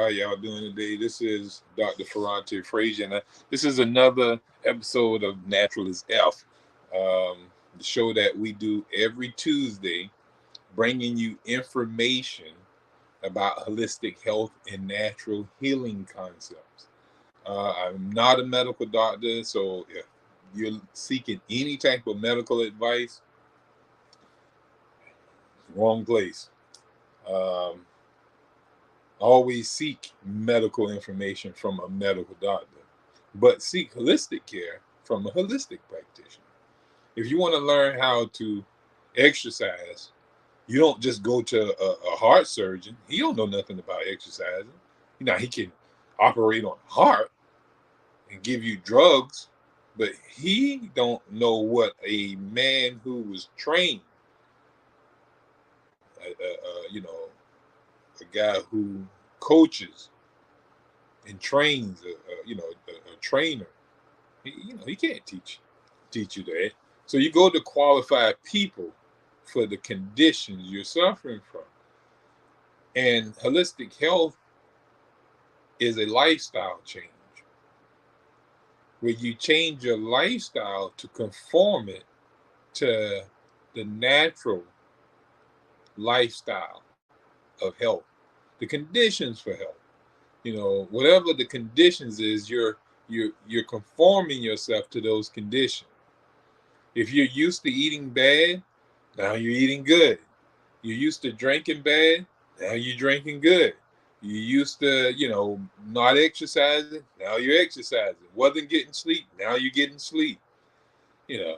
How y'all doing today? This is Dr. Ferrante Frazier, and this is another episode of Natural is F, the show that we do every Tuesday, bringing you information about holistic health and natural healing concepts. I'm not a medical doctor, so if you're seeking any type of medical advice, wrong place. Um, Always seek medical information from a medical doctor, but seek holistic care from a holistic practitioner. If you want to learn how to exercise, you don't just go to a heart surgeon. He don't know nothing about exercising. He can operate on the heart and give you drugs, but he don't know what a man who was trained, a guy who coaches and trains, a trainer. He can't teach you that. So you go to qualified people for the conditions you're suffering from. And holistic health is a lifestyle change where you change your lifestyle to conform it to the natural lifestyle of health, the conditions for health. Whatever the conditions is, you're conforming yourself to those conditions. If you're used to eating bad, now you're eating good. You're used to drinking bad, now you're drinking good. You used to, not exercising, now you're exercising. Wasn't getting sleep, now you're getting sleep. You know,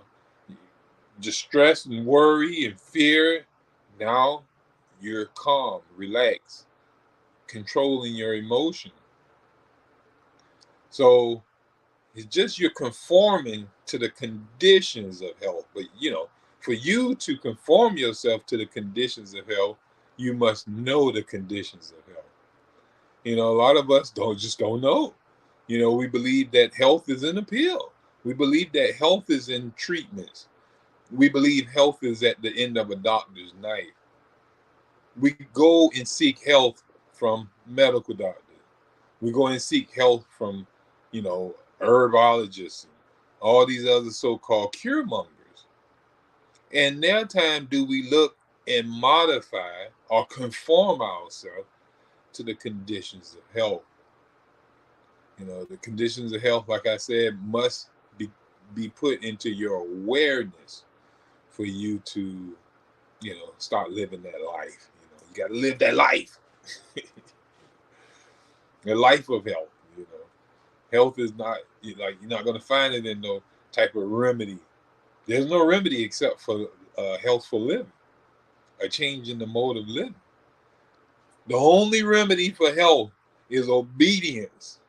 just stress and worry and fear, now you're calm, relaxed, controlling your emotion. So it's just you're conforming to the conditions of health. But for you to conform yourself to the conditions of health, you must know the conditions of health. A lot of us don't know. We believe that health is in a pill. We believe that health is in treatments. We believe health is at the end of a doctor's knife. We go and seek health from medical doctors. We go and seek health from, herbologists and all these other so-called cure mongers. And now time do we look and modify or conform ourselves to the conditions of health. The conditions of health, like I said, must be put into your awareness for you to, start living that life. You got to live that life. The life of health. Health is not you're not going to find it in no type of remedy. There's no remedy except for healthful living, a change in the mode of living. The only remedy for health is obedience.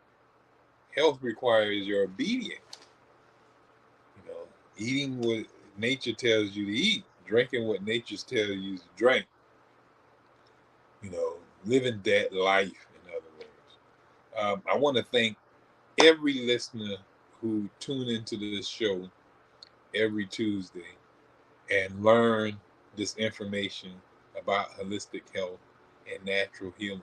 Health requires your obedience. Eating what nature tells you to eat, drinking what nature tells you to drink. Living that life, in other words. I want to thank every listener who tune into this show every Tuesday and learn this information about holistic health and natural healing.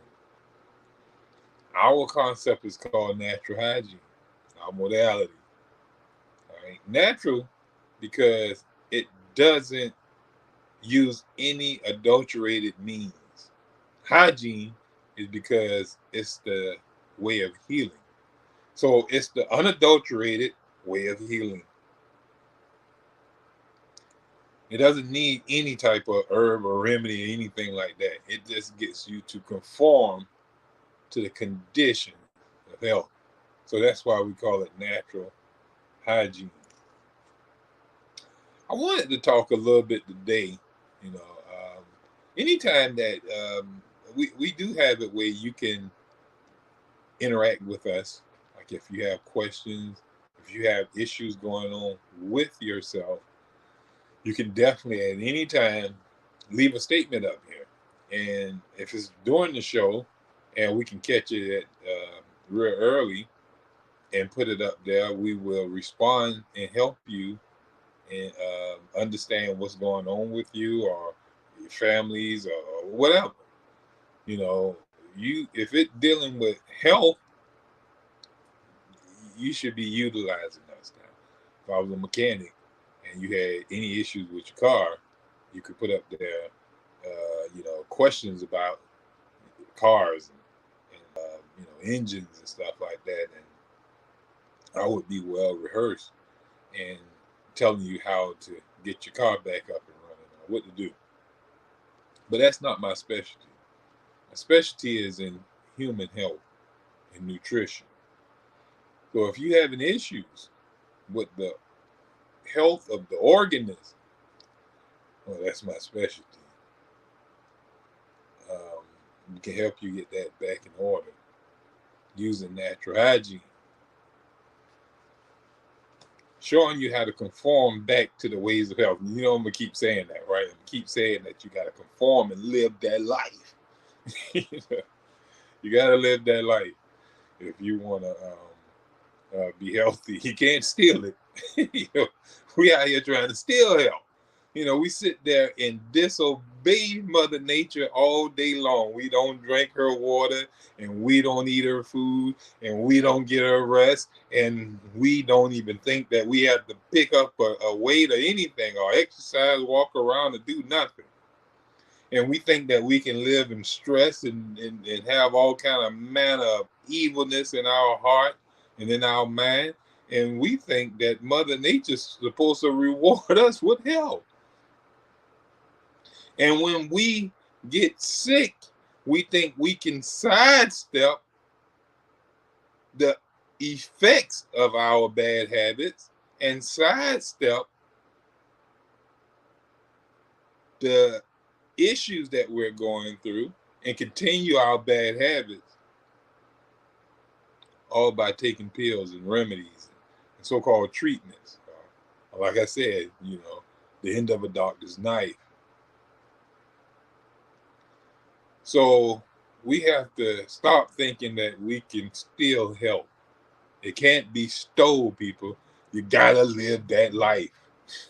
Our concept is called natural hygiene, our modality. All right, natural because it doesn't use any adulterated means. Hygiene is because it's the way of healing. So it's the unadulterated way of healing. It doesn't need any type of herb or remedy or anything like that. It just gets you to conform to the condition of health. So that's why we call it natural hygiene. I wanted to talk a little bit today, anytime that we do have it where you can interact with us, like if you have questions, if you have issues going on with yourself, you can definitely at any time leave a statement up here. And if it's during the show and we can catch it at real early and put it up there, we will respond and help you and understand what's going on with you or your families or whatever. if it's dealing with health, you should be utilizing us now. If I was a mechanic and you had any issues with your car, you could put up there, questions about cars and engines and stuff like that, and I would be well rehearsed in telling you how to get your car back up and running or what to do. But that's not my specialty. My specialty is in human health and nutrition. So if you having issues with the health of the organism, well, that's my specialty. We can help you get that back in order using natural hygiene, showing you how to conform back to the ways of health. You know, I'm gonna keep saying that, right? I'm gonna keep saying that you gotta conform and live that life. You gotta live that life if you wanna be healthy. You can't steal it. We out here trying to steal health. We sit there and disobey Mother Nature all day long. We don't drink her water, and we don't eat her food, and we don't get her rest, and we don't even think that we have to pick up a weight or anything, or exercise, walk around, or do nothing. And we think that we can live in stress and have all kind of manner of evilness in our heart and in our mind. And we think that Mother Nature's supposed to reward us with health. And when we get sick, we think we can sidestep the effects of our bad habits and sidestep the issues that we're going through and continue our bad habits, all by taking pills and remedies and so-called treatments. Like I said, the end of a doctor's knife. So we have to stop thinking that we can steal health. It can't be stole, people. You gotta live that life.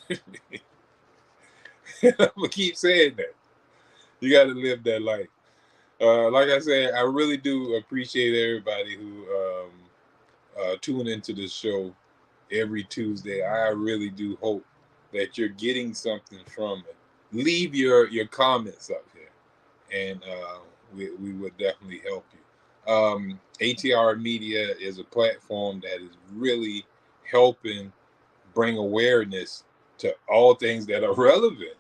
I'm gonna keep saying that. You gotta live that life. Like I said, I really do appreciate everybody who tune into this show every Tuesday. I really do hope that you're getting something from it. Leave your comments up here, and we would definitely help you. ATR Media is a platform that is really helping bring awareness to all things that are relevant.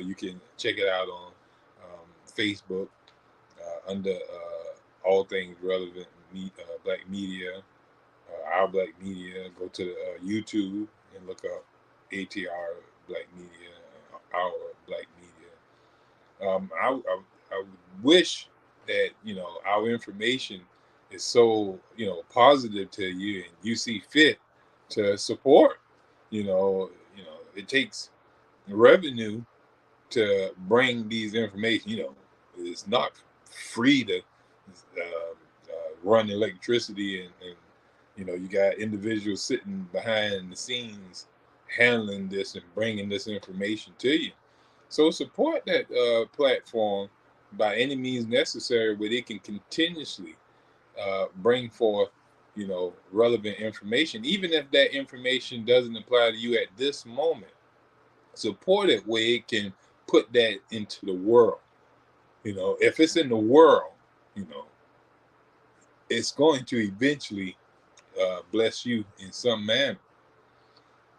You can check it out on Facebook under all things relevant, Black Media, our Black Media. Go to YouTube and look up ATR Black Media, our Black Media. I wish that our information is so positive to you, and you see fit to support. It takes revenue to bring these information. It's not free to run electricity, and you got individuals sitting behind the scenes handling this and bringing this information to you. So support that platform by any means necessary, where they can continuously bring forth relevant information, even if that information doesn't apply to you at this moment. Support it where it can put that into the world. If it's in the world, it's going to eventually bless you in some manner.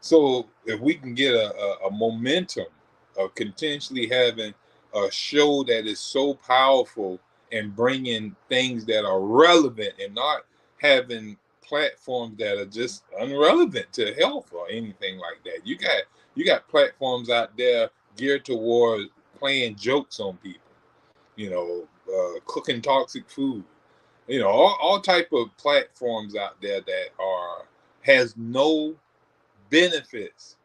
So if we can get a momentum of continuously having a show that is so powerful and bringing things that are relevant, and not having platforms that are just irrelevant to health or anything like that. You got platforms out there geared toward playing jokes on people, cooking toxic food, all type of platforms out there that has no benefits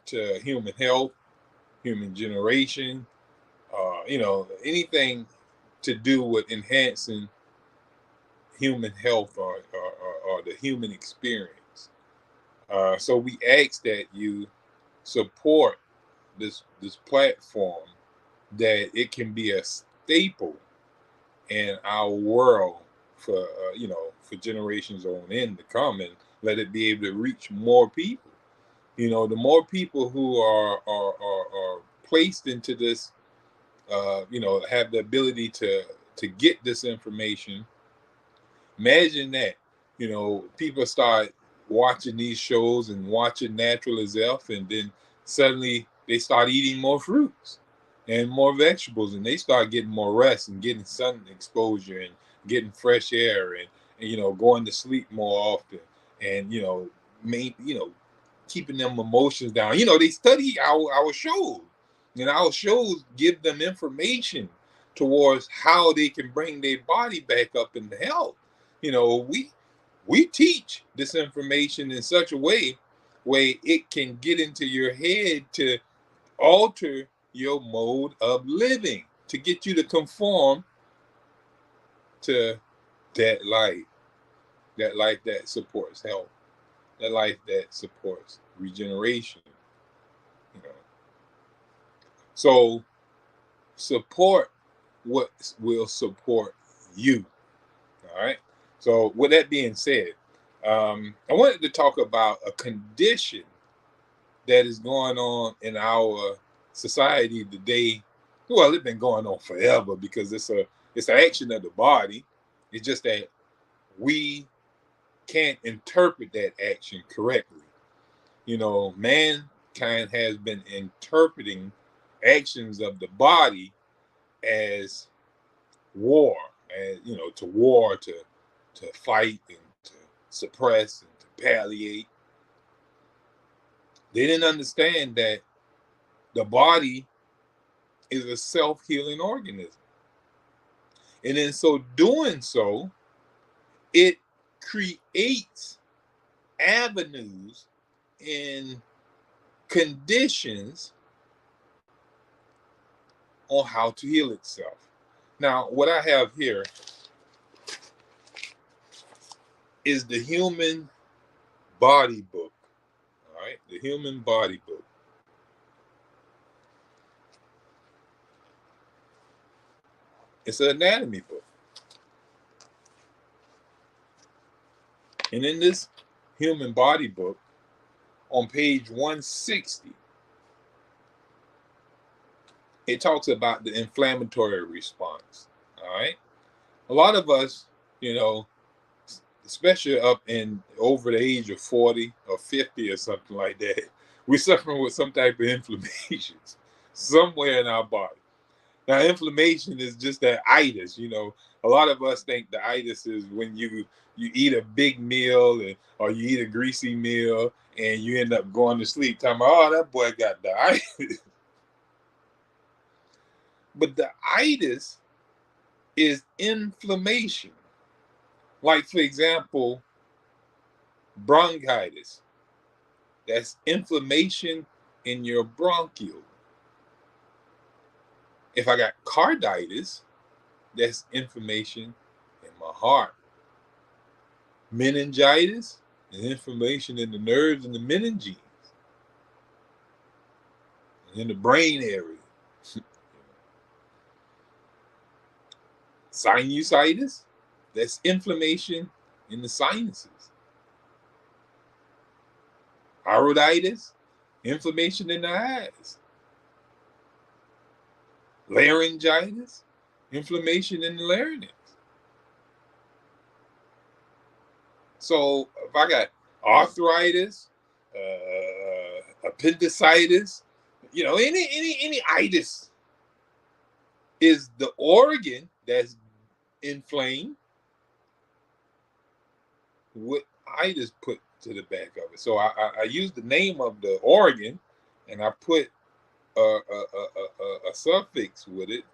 to human health, human generation, anything to do with enhancing human health or the human experience. So we ask that you support this platform, that it can be a staple and our world for for generations on in to come, and let it be able to reach more people. The more people who are placed into this, have the ability to get this information. Imagine that, people start watching these shows and watching Natural as F, and then suddenly they start eating more fruits and more vegetables, and they start getting more rest and getting sun exposure and getting fresh air, and going to sleep more often, and keeping them emotions down. They study our shows, and our shows give them information towards how they can bring their body back up into health. We teach this information in such a way it can get into your head to alter your mode of living, to get you to conform to that life that supports health, that life that supports regeneration. you know so support what will support you. All right. So with that being said, I wanted to talk about a condition that is going on in our society today. Well, it's been going on forever because it's an action of the body. It's just that we can't interpret that action correctly. Mankind has been interpreting actions of the body as war, and to war, to fight and to suppress and to palliate. They didn't understand that the body is a self-healing organism, and in so doing, it creates avenues and conditions on how to heal itself. Now, what I have here is the Human Body Book. All right, the Human Body Book. It's an anatomy book. And in this Human Body Book, on page 160, it talks about the inflammatory response. All right. A lot of us, especially up in over the age of 40 or 50 or something like that, we're suffering with some type of inflammation somewhere in our body. Now, inflammation is just that itis. A lot of us think the itis is when you eat a big meal, or you eat a greasy meal and you end up going to sleep talking about, oh, that boy got the itis. But the itis is inflammation. Like, for example, bronchitis. That's inflammation in your bronchial. If I got carditis, that's inflammation in my heart. Meningitis is inflammation in the nerves and the meninges, and in the brain area. Sinusitis, that's inflammation in the sinuses. Iriditis, inflammation in the eyes. Laryngitis, inflammation in the larynx. So if I got arthritis, appendicitis, any itis is the organ that's inflamed with itis put to the back of it. So I use the name of the organ, and I put a suffix with it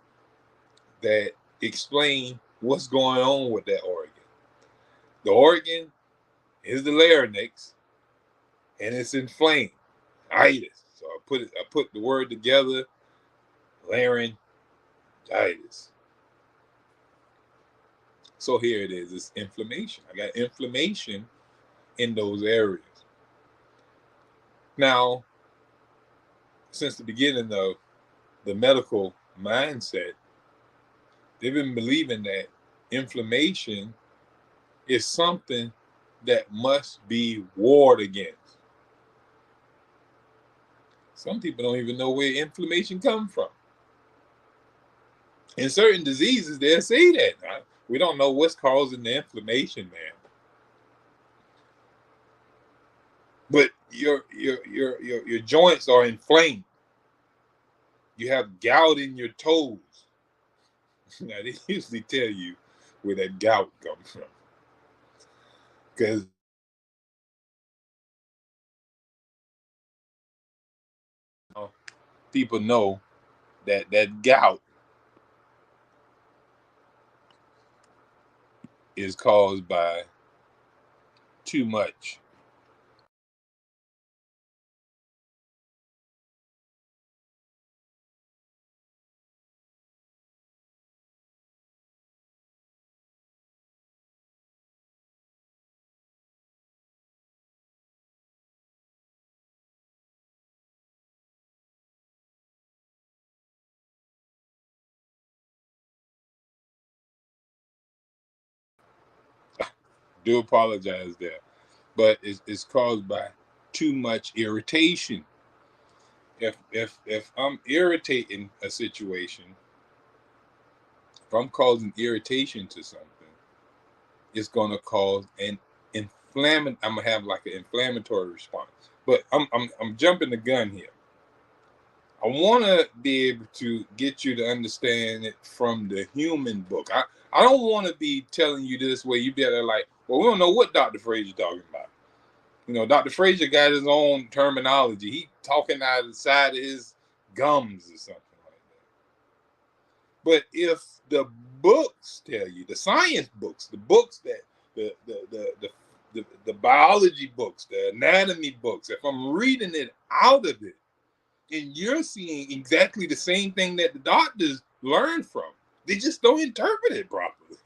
that explain what's going on with that organ. The organ is the larynx, and it's inflamed, itis. So I put the word together, laryngitis. So here it is. It's inflammation. I got inflammation in those areas. Now, since the beginning of the medical mindset, they've been believing that inflammation is something that must be warred against. Some people don't even know where inflammation comes from. In certain diseases, they'll say that. We don't know what's causing the inflammation, man. But your joints are inflamed. You have gout in your toes. Now they usually tell you where that gout comes from, because people know that gout is caused by too much. Do apologize there, but it's caused by too much irritation. If I'm irritating a situation, if I'm causing irritation to something, it's gonna cause an I'm gonna have like an inflammatory response. But I'm jumping the gun here. I want to be able to get you to understand it from the human book. I don't want to be telling you this way. You be like, well, we don't know what Dr. Frazier talking about. You know, Dr. Frazier got his own terminology. He talking out of the side of his gums or something like that. But if the books tell you, the science books, the books that the biology books, the anatomy books, if I'm reading it out of it, and you're seeing exactly the same thing that the doctors learned from, they just don't interpret it properly.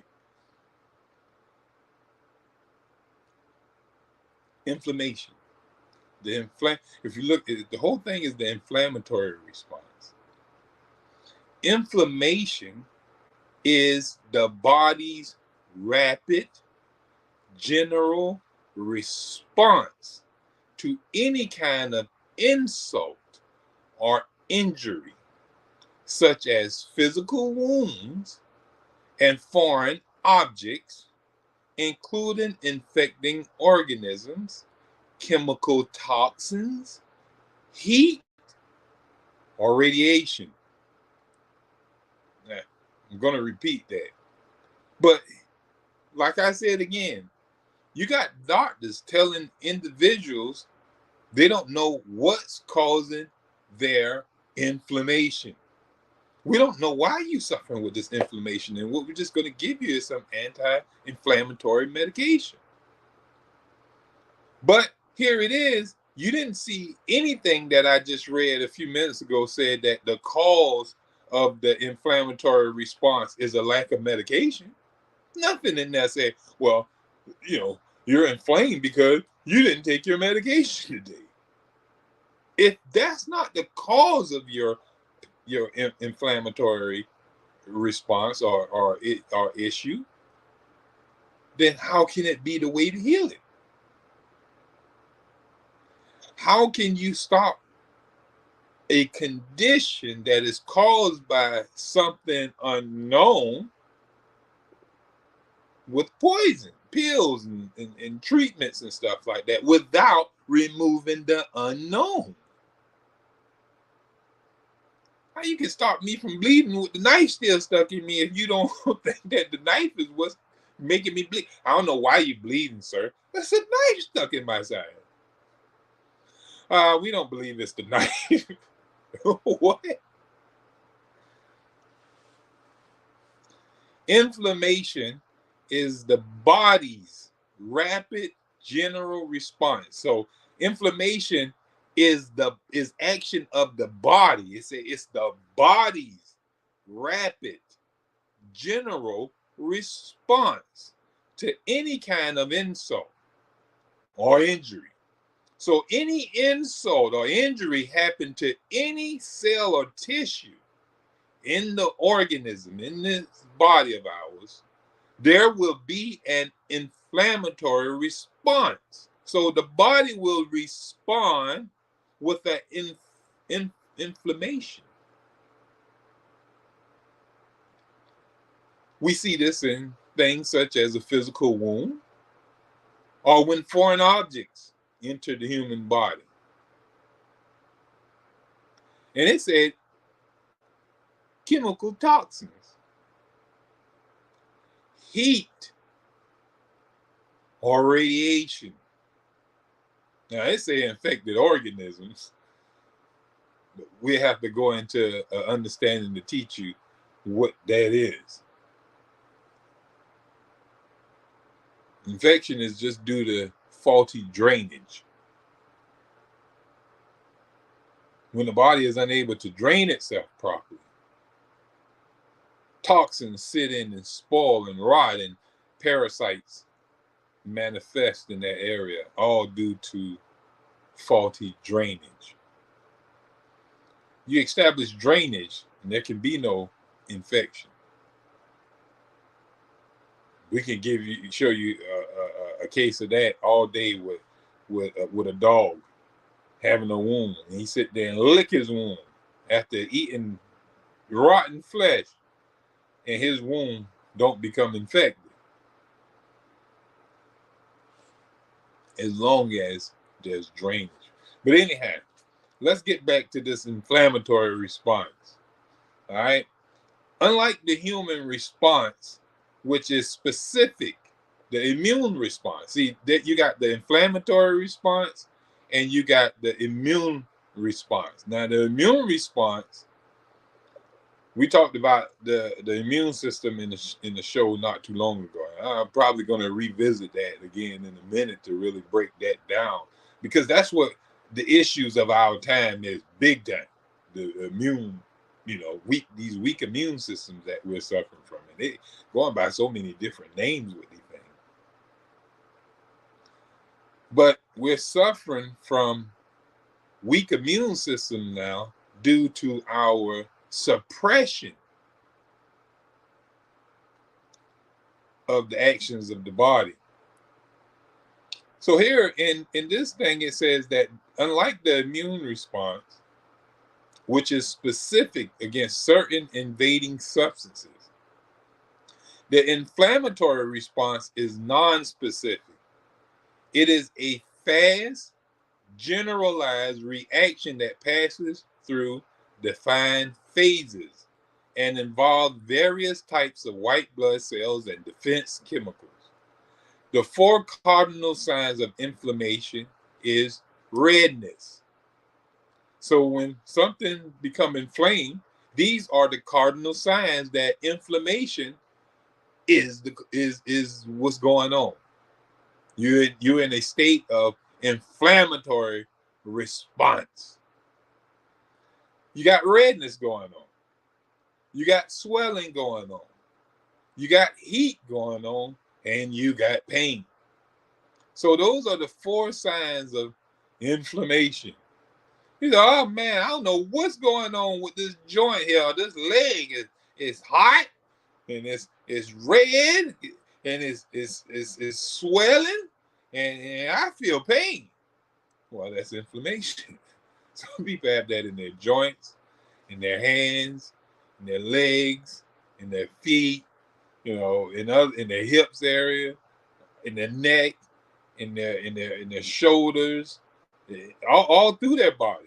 Inflammation. If you look at it, the whole thing is the inflammatory response. Inflammation is the body's rapid general response to any kind of insult or injury, such as physical wounds and foreign objects, including infecting organisms, chemical toxins, heat, or radiation. Now, I'm going to repeat that. But like I said again, you got doctors telling individuals they don't know what's causing their inflammation. We don't know why you're suffering with this inflammation, and what we're just going to give you is some anti-inflammatory medication. But here it is. You didn't see anything that I just read a few minutes ago said that the cause of the inflammatory response is a lack of medication. Nothing in there said, well, you're inflamed because you didn't take your medication today. If that's not the cause of your inflammatory response or issue, then how can it be the way to heal it? How can you stop a condition that is caused by something unknown with poison, pills, and treatments and stuff like that without removing the unknown? How you can stop me from bleeding with the knife still stuck in me if you don't think that the knife is what's making me bleed? I don't know why you're bleeding, sir. That's a knife stuck in my side. We don't believe it's the knife. What? Inflammation is the body's rapid general response. So inflammation is action of the body. It's the body's rapid general response to any kind of insult or injury. So any insult or injury happen to any cell or tissue in the organism, in this body of ours, there will be an inflammatory response. So the body will respond with an inflammation. We see this in things such as a physical wound or when foreign objects enter the human body. And it said chemical toxins, heat, or radiation. Now, it say infected organisms, but we have to go into understanding to teach you what that is. Infection is just due to faulty drainage. When the body is unable to drain itself properly, toxins sit in and spoil and rot, and parasites manifest in that area, all due to faulty drainage. You establish drainage, and there can be no infection. We can show you a case of that all day with a dog having a wound, and he sit there and lick his wound after eating rotten flesh, and his wound don't become infected as long as there's drainage. But anyhow, let's get back to this inflammatory response. All right. Unlike the human response, which is specific, the immune response. See, that you got the inflammatory response and you got the immune response. Now, the immune response, we talked about the immune system in the show not too long ago. I'm probably going to revisit that again in a minute to really break that down, because that's what the issues of our time is, big time. The immune, these weak immune systems that we're suffering from, and they going by so many different names with these things. But we're suffering from weak immune system now due to our suppression of the actions of the body. So here in this thing, it says that unlike the immune response, which is specific against certain invading substances, the inflammatory response is non-specific. It is a fast, generalized reaction that passes through defined phases and involves various types of white blood cells and defense chemicals. The 4 cardinal signs of inflammation is redness. So when something becomes inflamed, these are the cardinal signs that inflammation is what's going on. You're in a state of inflammatory response. You got redness going on. You got swelling going on. You got heat going on, and you got pain. So those are the 4 signs of inflammation. You know, oh man, I don't know what's going on with this joint here. This leg is hot, and it's red, and it's swelling, and I feel pain. Well, that's inflammation. Some people have that in their joints, in their hands, in their legs, in their feet, in their hips area, in their neck, in their shoulders, all through their body.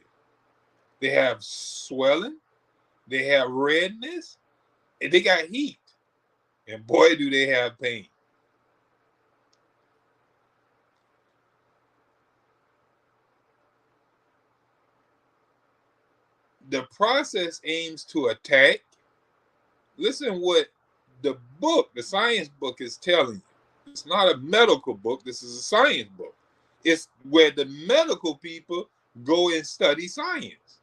They have swelling, they have redness, and they got heat. And boy, do they have pain. The process aims to attack. Listen what the science book is telling you. It's not a medical book. This is a science book. It's where the medical people go and study science.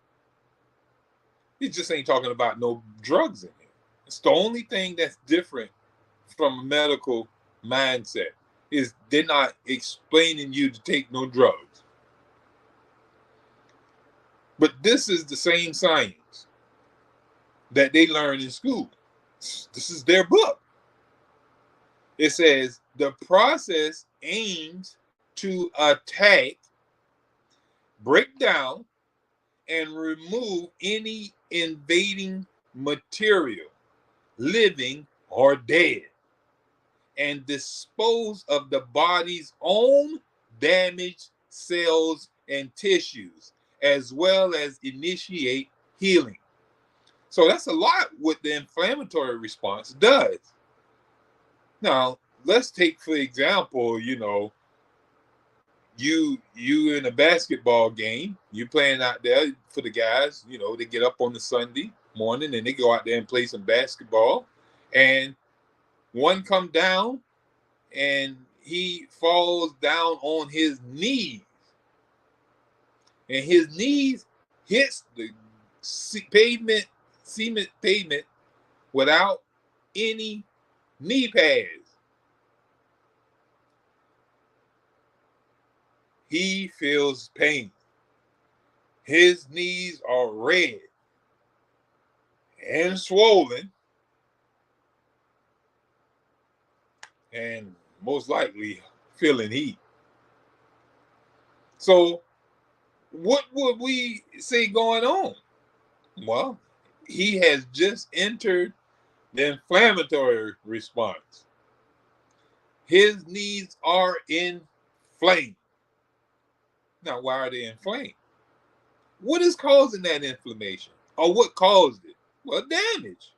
It just ain't talking about no drugs in it. It's the only thing that's different from a medical mindset is they're not explaining you to take no drugs. But this is the same science that they learn in school. This is their book. It says the process aims to attack, break down, and remove any invading material, living or dead, and dispose of the body's own damaged cells and tissues, as well as initiate healing. So that's a lot what the inflammatory response does. Now, let's take, for example, you in a basketball game, you playing out there for the guys, they get up on the Sunday morning and they go out there and play some basketball, and one come down and he falls down on his knees, and his knees hits the cement pavement without any knee pads. He feels pain. His knees are red and swollen, and most likely feeling heat. So what would we say going on? Well, he has just entered the inflammatory response. His knees are inflamed. Now, why are they inflamed? What is causing that inflammation? Or what caused it? Well, damage.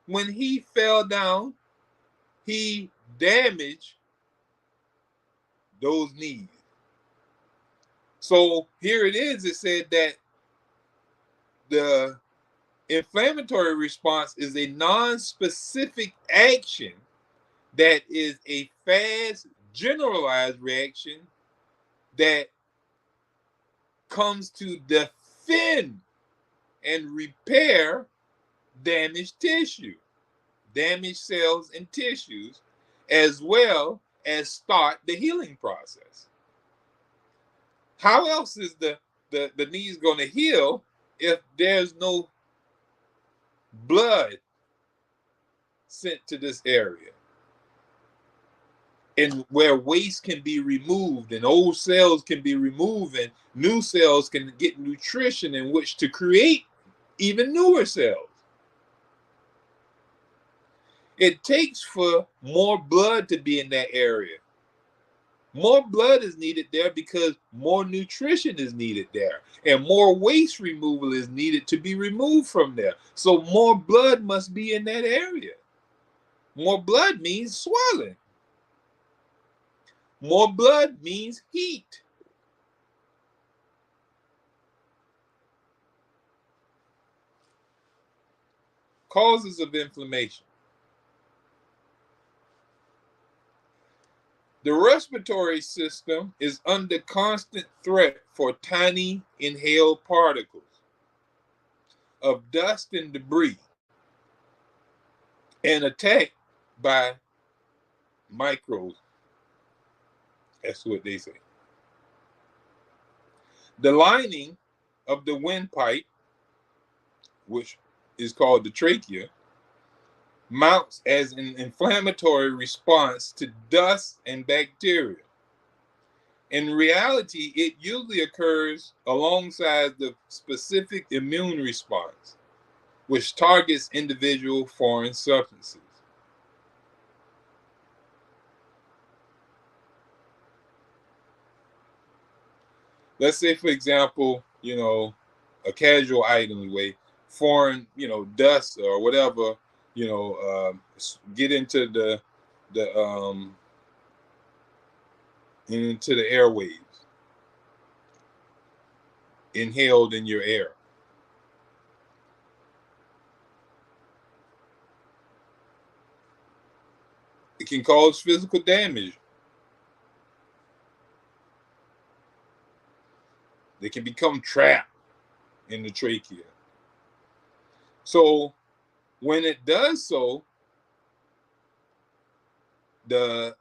When he fell down, he damaged those knees. So here it is. It said that the inflammatory response is a non-specific action that is a fast, generalized reaction that comes to defend and repair damaged tissue, damaged cells and tissues, as well as start the healing process. How else is the knees going to heal if there's no blood sent to this area? And where waste can be removed and old cells can be removed and new cells can get nutrition in which to create even newer cells. It takes for more blood to be in that area. More blood is needed there because more nutrition is needed there, and more waste removal is needed to be removed from there. So more blood must be in that area. More blood means swelling. More blood means heat. Causes of inflammation. The respiratory system is under constant threat for tiny inhaled particles of dust and debris and attacked by microbes. That's what they say. The lining of the windpipe, which is called the trachea, mounts as an inflammatory response to dust and bacteria. In reality, it usually occurs alongside the specific immune response, which targets individual foreign substances. Let's say, for example, a casual item way, foreign, dust or whatever, get into the into the airwaves, inhaled in your air. It can cause physical damage. They can become trapped in the trachea. So when it does so, the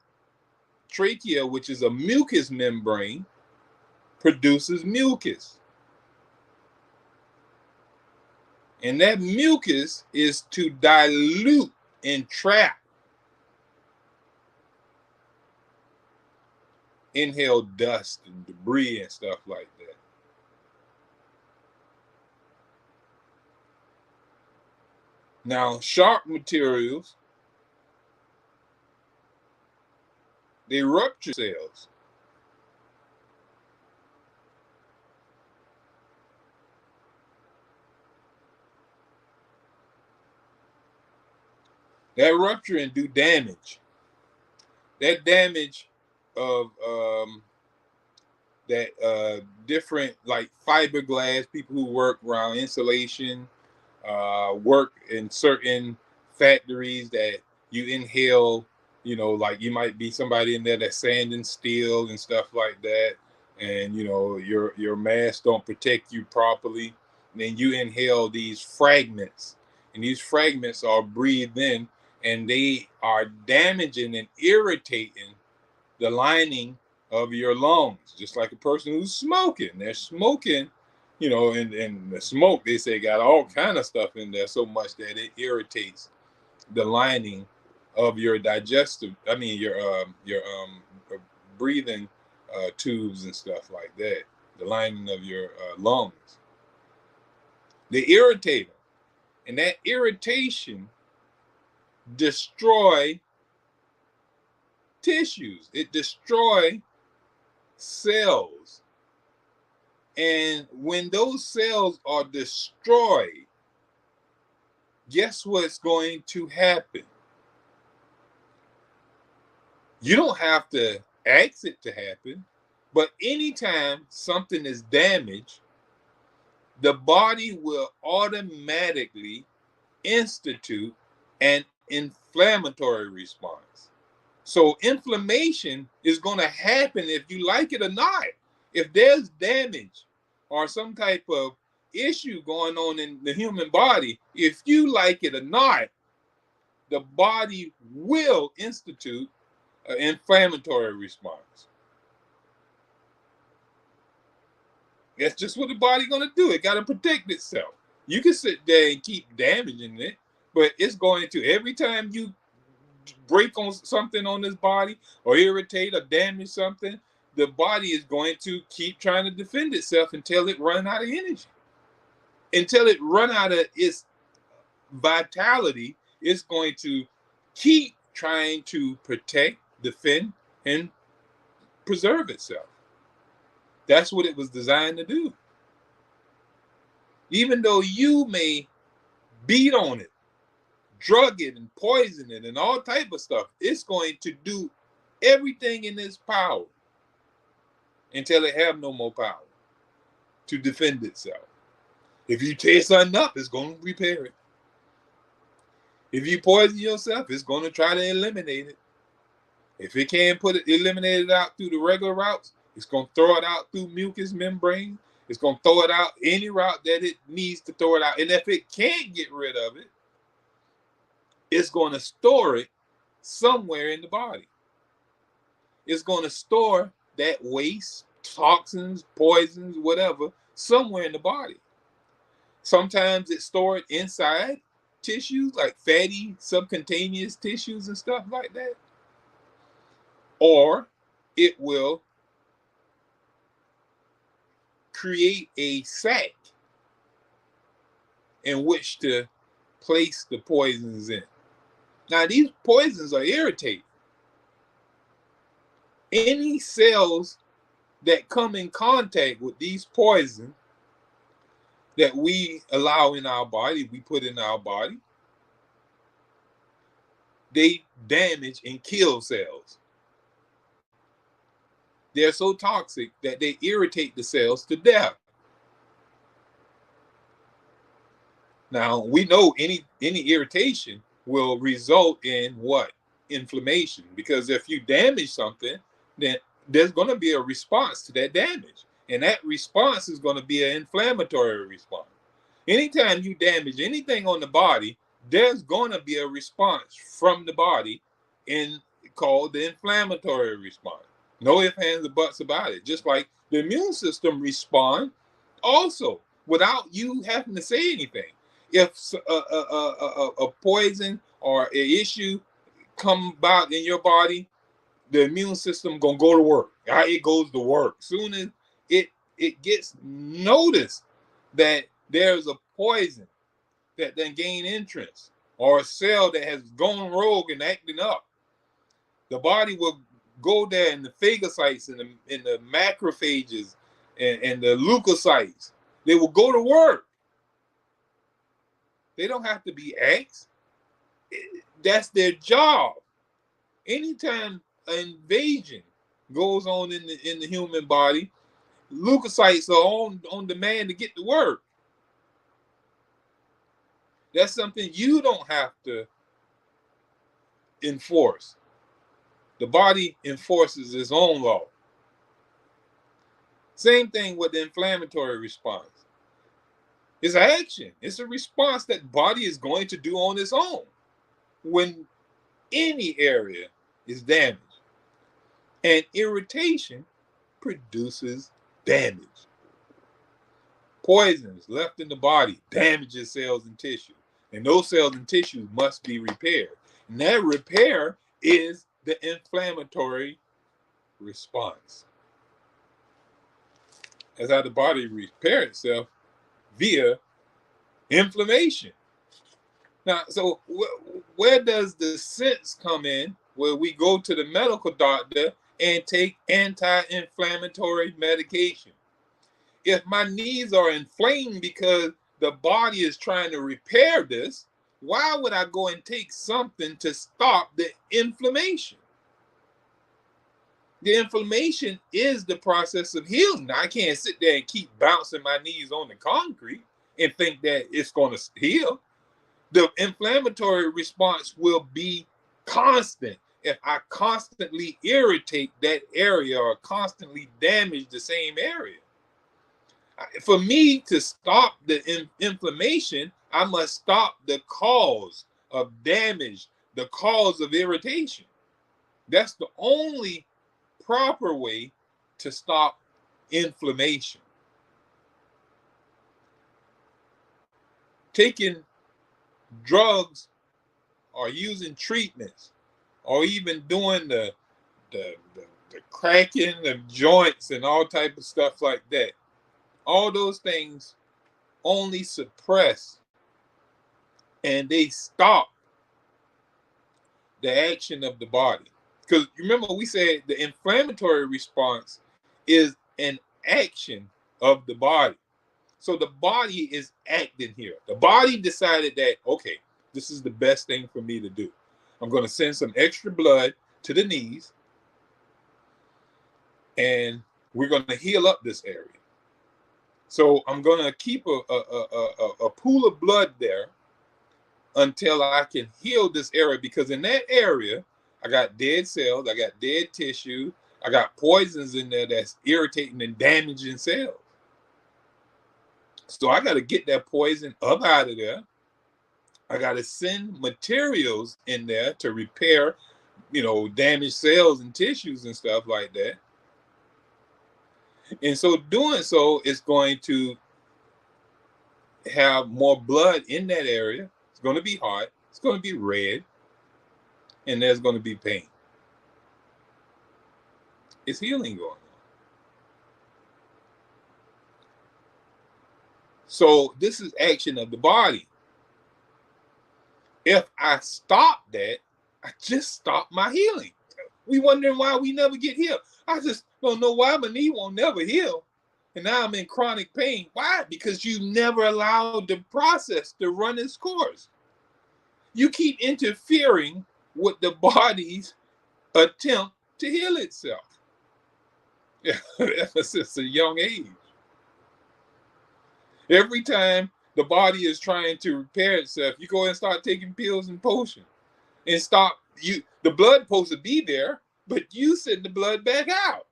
trachea, which is a mucous membrane, produces mucus. And that mucus is to dilute and trap inhale dust and debris and stuff like that. Now, sharp materials, they rupture cells. That rupture and do damage. That damage of that different, like fiberglass, people who work around insulation, work in certain factories that you inhale, like you might be somebody in there that's sanding steel and stuff like that, and your mask don't protect you properly. And then you inhale these fragments, and these fragments are breathed in, and they are damaging and irritating the lining of your lungs, just like a person who's smoking. They're smoking, and the smoke, they say, got all kind of stuff in there so much that it irritates the lining of your your breathing tubes and stuff like that, the lining of your lungs. They irritate them, and that irritation destroy tissues. It destroy cells. And when those cells are destroyed, guess what's going to happen? You don't have to ask it to happen, but anytime something is damaged, the body will automatically institute an inflammatory response. So inflammation is going to happen if you like it or not. If there's damage or some type of issue going on in the human body, if you like it or not, the body will institute an inflammatory response. That's just what the body's going to do. It got to protect itself. You can sit there and keep damaging it, but it's going to, every time you break on something on this body or irritate or damage something, the body is going to keep trying to defend itself until it runs out of energy. Until it runs out of its vitality, it's going to keep trying to protect, defend, and preserve itself. That's what it was designed to do. Even though you may beat on it, drug it and poison it and all type of stuff, it's going to do everything in its power until it have no more power to defend itself. If you tear something up, it's going to repair it. If you poison yourself, it's going to try to eliminate it. If it can't eliminate it out through the regular routes, it's going to throw it out through mucous membrane. It's going to throw it out any route that it needs to throw it out. And if it can't get rid of it, it's going to store it somewhere in the body. It's going to store that waste, toxins, poisons, whatever, somewhere in the body. Sometimes it's stored inside tissues, like fatty subcutaneous tissues and stuff like that. Or it will create a sac in which to place the poisons in. Now, these poisons are irritating. Any cells that come in contact with these poisons that we allow in our body, we put in our body, they damage and kill cells. They're so toxic that they irritate the cells to death. Now, we know any irritation will result in what? Inflammation. Because if you damage something, then there's going to be a response to that damage. And that response is going to be an inflammatory response. Anytime you damage anything on the body, there's going to be a response from the body called the inflammatory response. No ifs, ands, or buts about it. Just like the immune system responds also without you having to say anything. If a poison or an issue come about in your body, the immune system gonna go to work. It goes to work. Soon as it gets noticed that there's a poison that then gain entrance, or a cell that has gone rogue and acting up, the body will go there, and the phagocytes and the macrophages and the leukocytes, they will go to work. They don't have to be asked. That's their job. Anytime an invasion goes on in the human body, leukocytes are on demand to get to work. That's something you don't have to enforce. The body enforces its own law. Same thing with the inflammatory response. It's an action. It's a response that body is going to do on its own when any area is damaged. And irritation produces damage. Poisons left in the body damages cells and tissue. And those cells and tissues must be repaired. And that repair is the inflammatory response. That's how the body repairs itself, via inflammation. Now, so where does the sense come in, where we go to the medical doctor and take anti-inflammatory medication? If my knees are inflamed because the body is trying to repair this, why would I go and take something to stop the inflammation? The inflammation is the process of healing. Now, I can't sit there and keep bouncing my knees on the concrete and think that it's going to heal. The inflammatory response will be constant. If I constantly irritate that area or constantly damage the same area. For me to stop the inflammation, I must stop the cause of damage, the cause of irritation. That's the only proper way to stop inflammation. Taking drugs or using treatments or even doing the cracking of joints and all type of stuff like that, all those things only suppress and they stop the action of the body. Because remember, we said the inflammatory response is an action of the body. So the body is acting here. The body decided that, okay, this is the best thing for me to do. I'm going to send some extra blood to the knees, and we're going to heal up this area. So I'm going to keep a pool of blood there until I can heal this area, because in that area, I got dead cells, I got dead tissue, I got poisons in there that's irritating and damaging cells. So I got to get that poison up out of there. I got to send materials in there to repair, damaged cells and tissues and stuff like that. And so doing so is going to have more blood in that area. It's going to be hot. It's going to be red. And there's going to be pain. It's healing going on. So this is action of the body. If I stop that, I just stop my healing. We wondering why we never get healed. I just don't know why my knee won't never heal. And now I'm in chronic pain. Why? Because you never allowed the process to run its course. You keep interfering with the body's attempt to heal itself. Ever since a young age. Every time the body is trying to repair itself, you go and start taking pills and potions and stop. The blood supposed to be there, but you send the blood back out.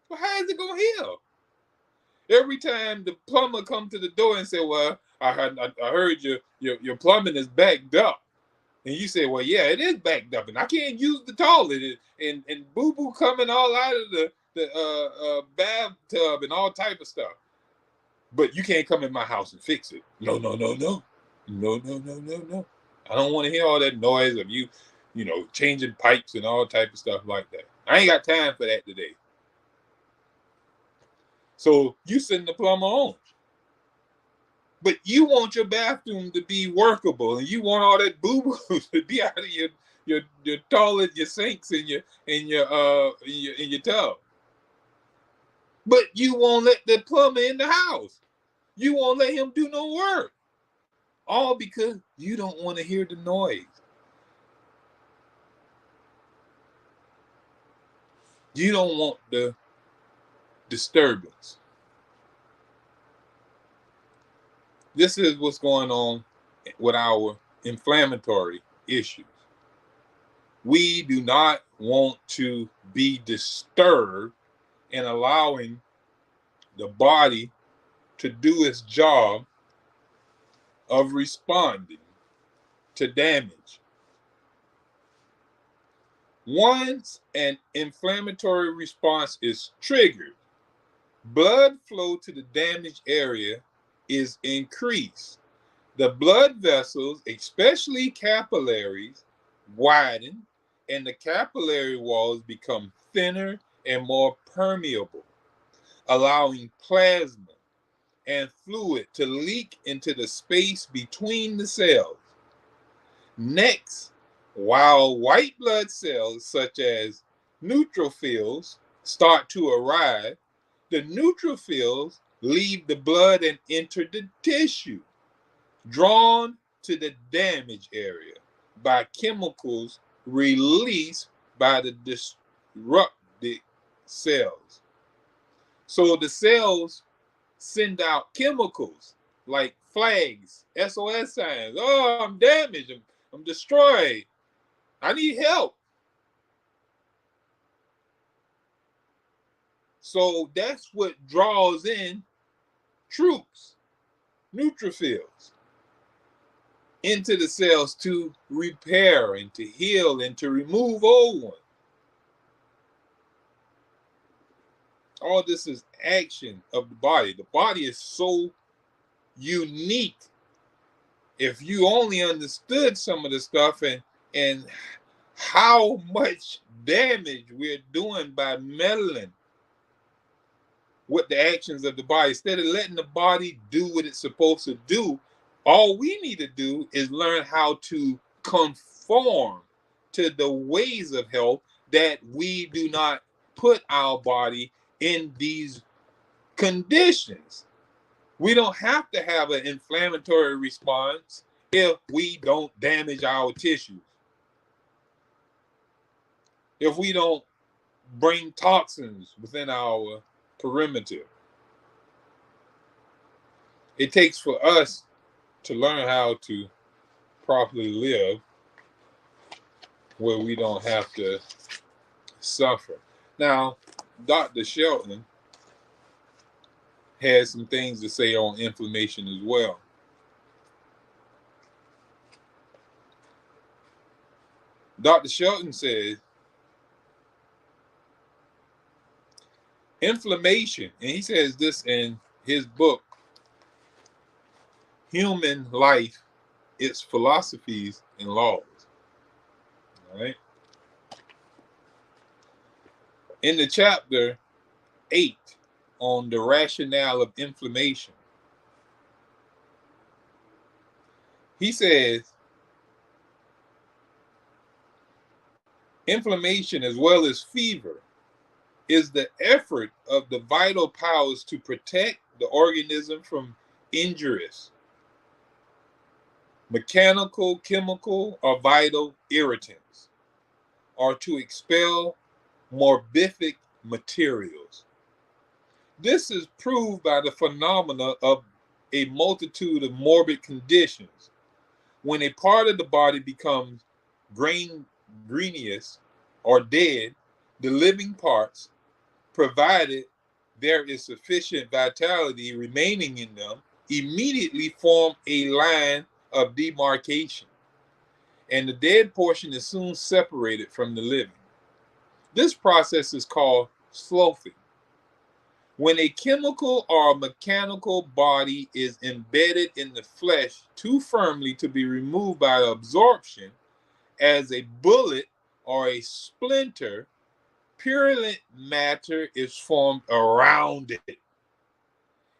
Well, how is it gonna heal? Every time the plumber come to the door and say, "Well, I heard your plumbing is backed up," and you say, "Well, yeah, it is backed up, and I can't use the toilet, and boo boo coming all out of the bathtub and all type of stuff." But you can't come in my house and fix it. No. I don't want to hear all that noise of you changing pipes and all type of stuff like that. I ain't got time for that today. So you send the plumber on. But you want your bathroom to be workable, and you want all that boo-boo to be out of your toilet, your sinks, and your tub. But you won't let the plumber in the house. You won't let him do no work. All because you don't want to hear the noise. You don't want the disturbance. This is what's going on with our inflammatory issues. We do not want to be disturbed and allowing the body to do its job of responding to damage. Once an inflammatory response is triggered, blood flow to the damaged area is increased. The blood vessels, especially capillaries, widen, and the capillary walls become thinner and more permeable, allowing plasma and fluid to leak into the space between the cells. Next, while white blood cells such as neutrophils start to arrive, the neutrophils leave the blood and enter the tissue, drawn to the damaged area by chemicals released by the disrupted cells. So the cells send out chemicals like flags, SOS signs. Oh, I'm damaged. I'm destroyed. I need help. So that's what draws in troops, neutrophils, into the cells to repair and to heal and to remove old ones. All this is action of the body. The body is so unique. If you only understood some of the stuff and how much damage we're doing by meddling with the actions of the body, instead of letting the body do what it's supposed to do, all we need to do is learn how to conform to the ways of health, that we do not put our body in these conditions. We don't have to have an inflammatory response if we don't damage our tissues, if we don't bring toxins within our perimeter. It takes for us to learn how to properly live where we don't have to suffer. Now, Dr. Shelton has some things to say on inflammation as well. Dr. Shelton says, inflammation, and he says this in his book, Human Life, Its Philosophies and Laws. All right. In the chapter 8 on the rationale of inflammation, he says, inflammation as well as fever is the effort of the vital powers to protect the organism from injuries, mechanical, chemical, or vital irritants, or to expel morbific materials. This is proved by the phenomena of a multitude of morbid conditions. When a part of the body becomes greenious or dead, the living parts, provided there is sufficient vitality remaining in them, immediately form a line of demarcation, and the dead portion is soon separated from the living. This process is called sloughing. When a chemical or mechanical body is embedded in the flesh too firmly to be removed by absorption, as a bullet or a splinter, purulent matter is formed around it,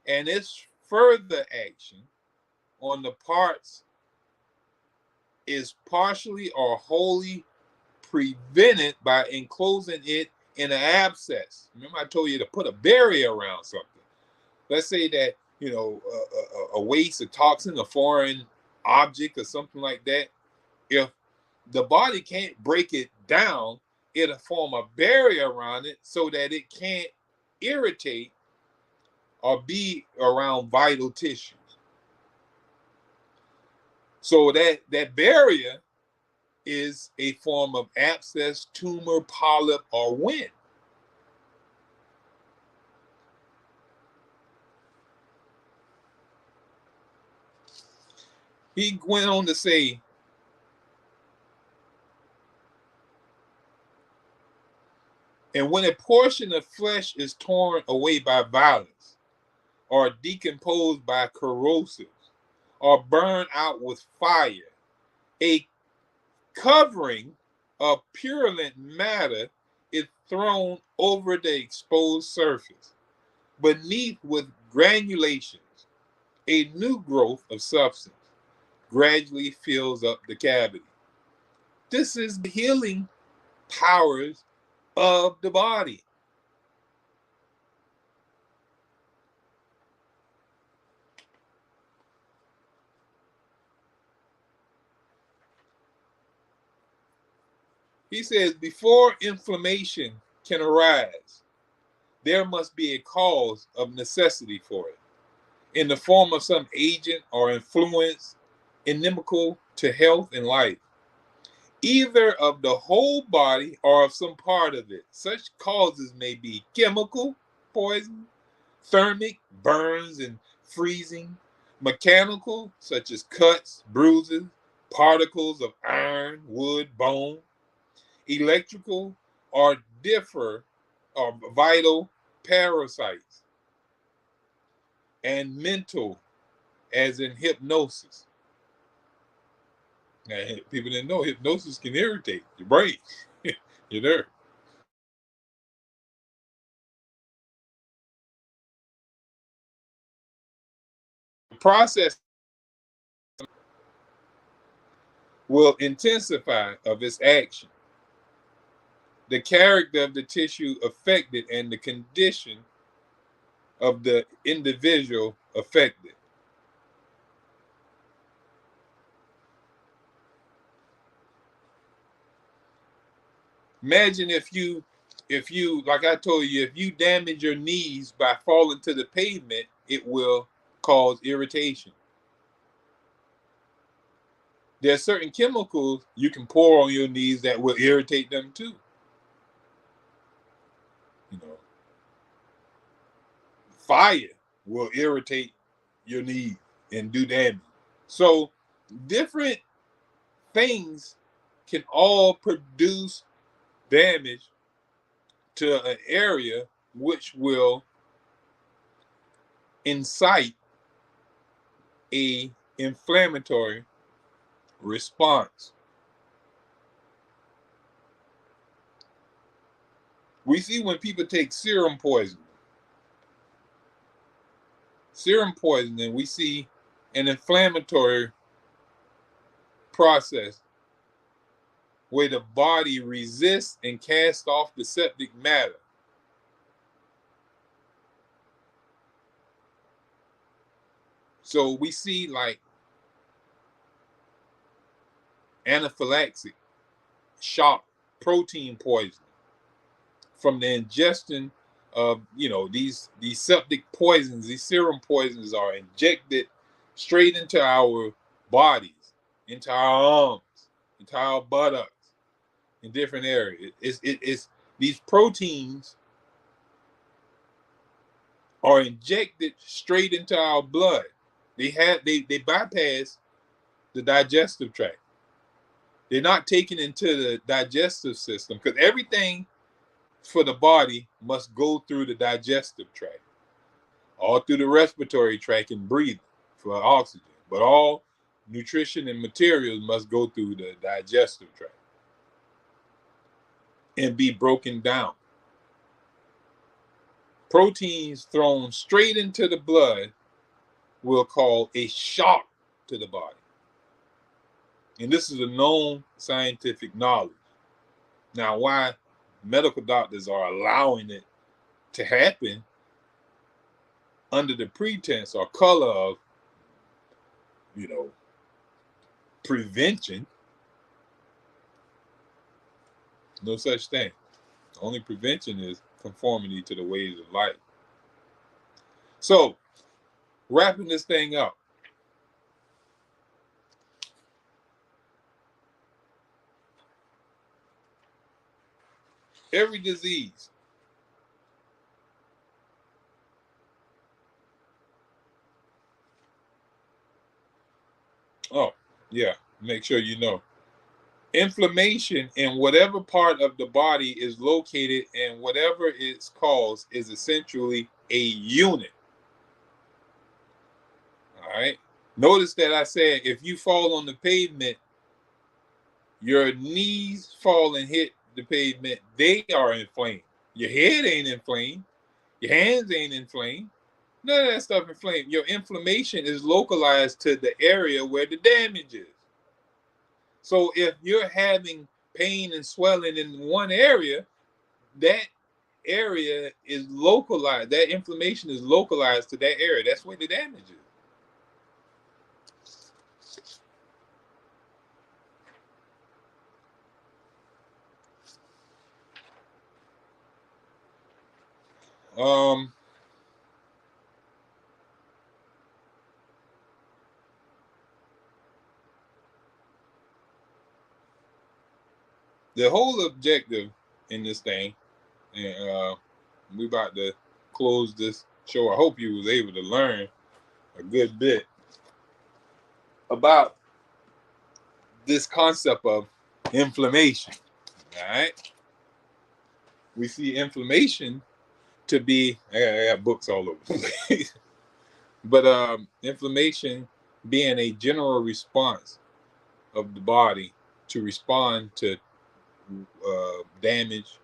and its further action on the parts is partially or wholly prevented by enclosing it in an abscess. Remember, I told you to put a barrier around something. Let's say that, a waste, a toxin, a foreign object, or something like that. If the body can't break it down, it'll form a barrier around it so that it can't irritate or be around vital tissues. So that barrier is a form of abscess, tumor, polyp, or wind. He went on to say, and when a portion of flesh is torn away by violence, or decomposed by corrosives, or burned out with fire, a covering of purulent matter is thrown over the exposed surface. Beneath, with granulations, a new growth of substance gradually fills up the cavity. This is the healing powers of the body. He says, before inflammation can arise, there must be a cause of necessity for it, in the form of some agent or influence inimical to health and life, either of the whole body or of some part of it. Such causes may be chemical, poison, thermic, burns and freezing, mechanical, such as cuts, bruises, particles of iron, wood, bone, electrical, or differ, or vital parasites, and mental, as in hypnosis. Now, people didn't know hypnosis can irritate your brain, your nerve. The process will intensify of its action, the character of the tissue affected, and the condition of the individual affected. Imagine if you, like I told you, if you damage your knees by falling to the pavement, it will cause irritation. There are certain chemicals you can pour on your knees that will irritate them too. You know, fire will irritate your knee and do damage. So different things can all produce damage to an area, which will incite a inflammatory response. We see when people take serum poisoning, we see an inflammatory process where the body resists and casts off the septic matter. So we see like anaphylaxis, shock, protein poisoning from the ingestion of these septic poisons. These serum poisons are injected straight into our bodies, into our arms, into our buttocks, in different areas. It's these proteins are injected straight into our blood. They bypass the digestive tract. They're not taken into the digestive system, because everything for the body must go through the digestive tract, all through the respiratory tract and breathing for oxygen. But all nutrition and materials must go through the digestive tract and be broken down. Proteins thrown straight into the blood will cause a shock to the body. And this is a known scientific knowledge. Now, why medical doctors are allowing it to happen under the pretense or color of, prevention. No such thing. The only prevention is conformity to the ways of life. So, wrapping this thing up. Every disease make sure you know. Inflammation in whatever part of the body is located and whatever its cause is essentially a unit. All right. Notice that I said if you fall on the pavement, your knees fall and hit the pavement, they are inflamed. Your head ain't inflamed. Your hands ain't inflamed. None of that stuff inflamed. Your inflammation is localized to the area where the damage is. So if you're having pain and swelling in one area, that area is localized. That inflammation is localized to that area. That's where the damage is. The whole objective in this thing, and we about to close this show. I hope you was able to learn a good bit about this concept of inflammation. All right, we see inflammation to be, I got books all over the place, but inflammation being a general response of the body to respond to damage,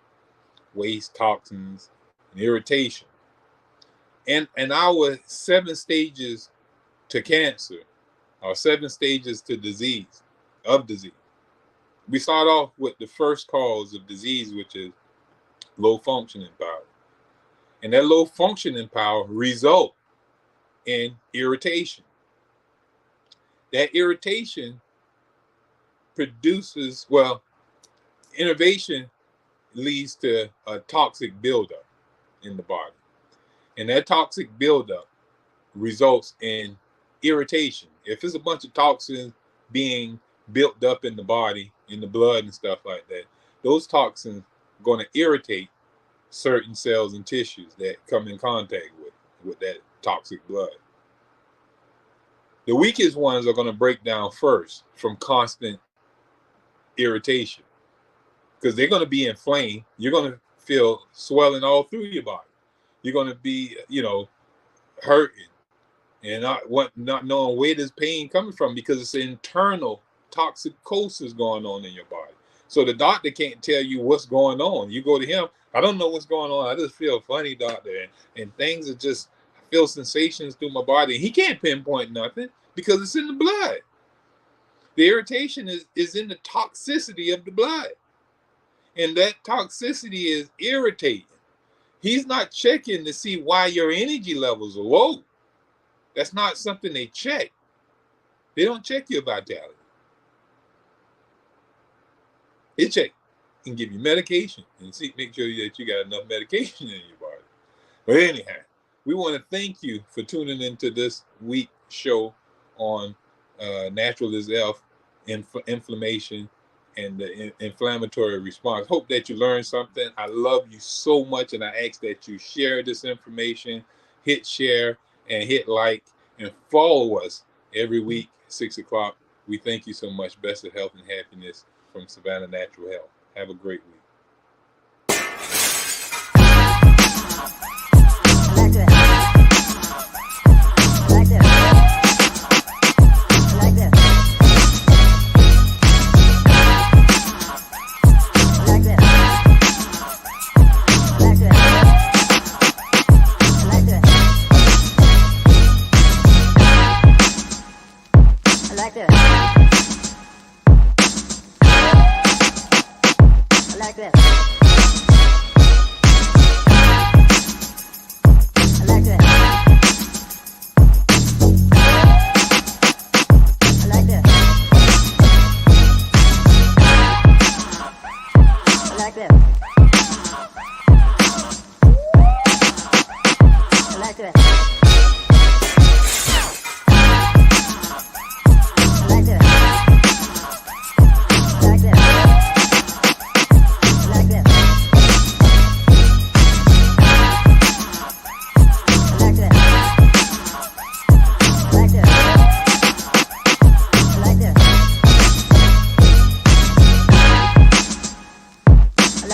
waste, toxins, and irritation. And our 7 stages to cancer, our 7 stages to disease. We start off with the first cause of disease, which is low functioning power. And that low functioning power result in irritation. That irritation produces, innervation leads to a toxic buildup in the body. And that toxic buildup results in irritation. If it's a bunch of toxins being built up in the body, in the blood and stuff like that, those toxins are going to irritate certain cells and tissues that come in contact with that toxic blood. The weakest ones are going to break down first from constant irritation, because they're going to be inflamed. You're going to feel swelling all through your body. You're going to be, hurting and not knowing where this pain coming from, because it's internal toxicosis going on in your body. So the doctor can't tell you what's going on. You go to him, I don't know what's going on. I just feel funny, doctor, and things are just, I feel sensations through my body. He can't pinpoint nothing because it's in the blood. The irritation is in the toxicity of the blood. And that toxicity is irritating. He's not checking to see why your energy levels are low. That's not something they check. They don't check your vitality. They check and give you medication and make sure that you got enough medication in your body. But anyhow, we want to thank you for tuning into this week's show on natural is health, inflammation, and the inflammatory response. Hope that you learned something. I love you so much, and I ask that you share this information, hit share, and hit like, and follow us every week, 6 o'clock. We thank you so much. Best of health and happiness from Savannah Natural Health. Have a great week. I like that.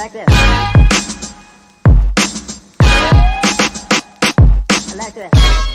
like this. I like this.